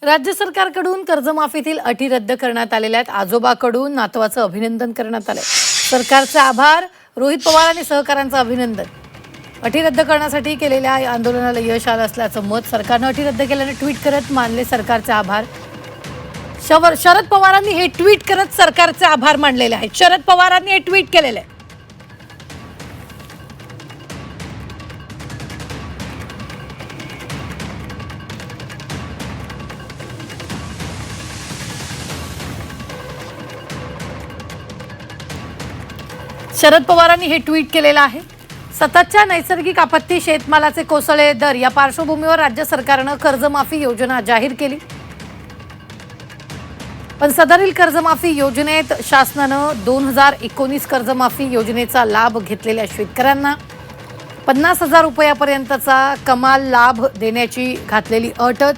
राज्य सरकारकडून कर्जमाफीतील अटी रद्द करण्यात आलेल्या आहेत। आजोबाकडून नातवाचं अभिनंदन करण्यात आलंय। सरकारचे आभार, रोहित पवार आणि सहकाऱ्यांचं अभिनंदन। अटी रद्द करण्यासाठी केलेल्या आंदोलनाला यश आलं असल्याचं मत सरकारनं अटी रद्द केल्याने ट्विट करत मानले सरकारचे आभार। शरद पवारांनी हे ट्विट करत सरकारचे आभार मानलेले आहेत। शरद पवारांनी हे ट्विट केलेले आहे। शरद पवारांनी हे ट्विट केलेलं आहे। सततच्या नैसर्गिक आपत्ती, शेतमालाचे कोसळले दर या पार्श्वभूमीवर राज्य सरकारनं कर्जमाफी योजना जाहीर केली। पण सदरील कर्जमाफी योजनेत शासनानं 2019 कर्जमाफी योजनेचा लाभ घेतलेल्या शेतकऱ्यांना 50,000 रुपयापर्यंतचा कमाल लाभ देण्याची घातलेली अटच,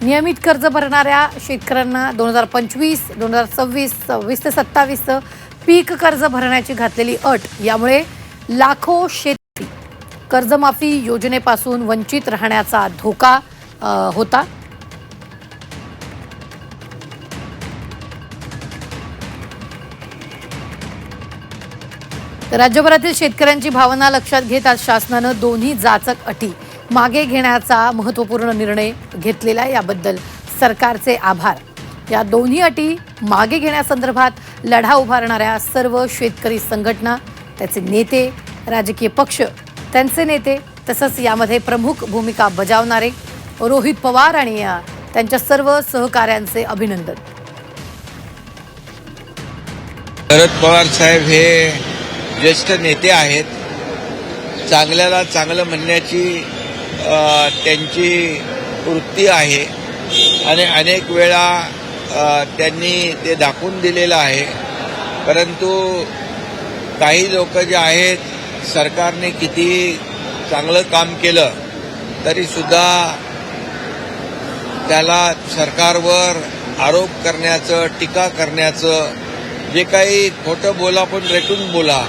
नियमित कर्ज भरणाऱ्या शेतकऱ्यांना 2025, 2026, 26 ते 27 पीक कर्ज भरण्याची घातलेली अट, यामुळे लाखो शेतकरी कर्जमाफी योजनेपासून वंचित राहण्याचा धोका होता। राज्यभरातील शेतकऱ्यांची भावना लक्षात घेत आज शासनानं दोन्ही जाचक अटी मागे घेण्याचा महत्त्वपूर्ण निर्णय घेतलेला आहे। याबद्दल सरकारचे आभार। या दोन्ही अटी मागे घेण्यासंदर्भात लढा उभारणाऱ्या सर्व शेतकरी संघटना, त्याचे नेते, राजकीय पक्ष, त्यांचे नेते, तसंच यामध्ये प्रमुख भूमिका बजावणारे रोहित पवार आणि त्यांच्या सर्व सहकाऱ्यांचे अभिनंदन। शरद पवार साहेब हे ज्येष्ठ नेते आहेत। चांगल्याला चांगलं म्हणण्याची त्यांची वृत्ती आहे आणि अनेक वेळा त्यांनी ते दाखवून दिलेलं आहे। परंतु काही लोक जे आहेत, सरकारने किती चांगलं काम केलं तरीसुद्धा त्याला सरकारवर आरोप करण्याचं, टीका करण्याचं, जे काही खोटं बोला पण रेटून बोला,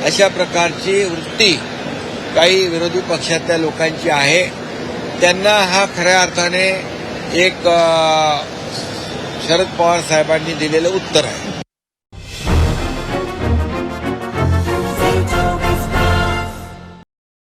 अशा प्रकारची वृत्ती काही विरोधी पक्षातल्या लोकांची आहे। त्यांना हा खऱ्या अर्थाने एक शरद पवार साहेबांनी दिलेलं उत्तर आहे।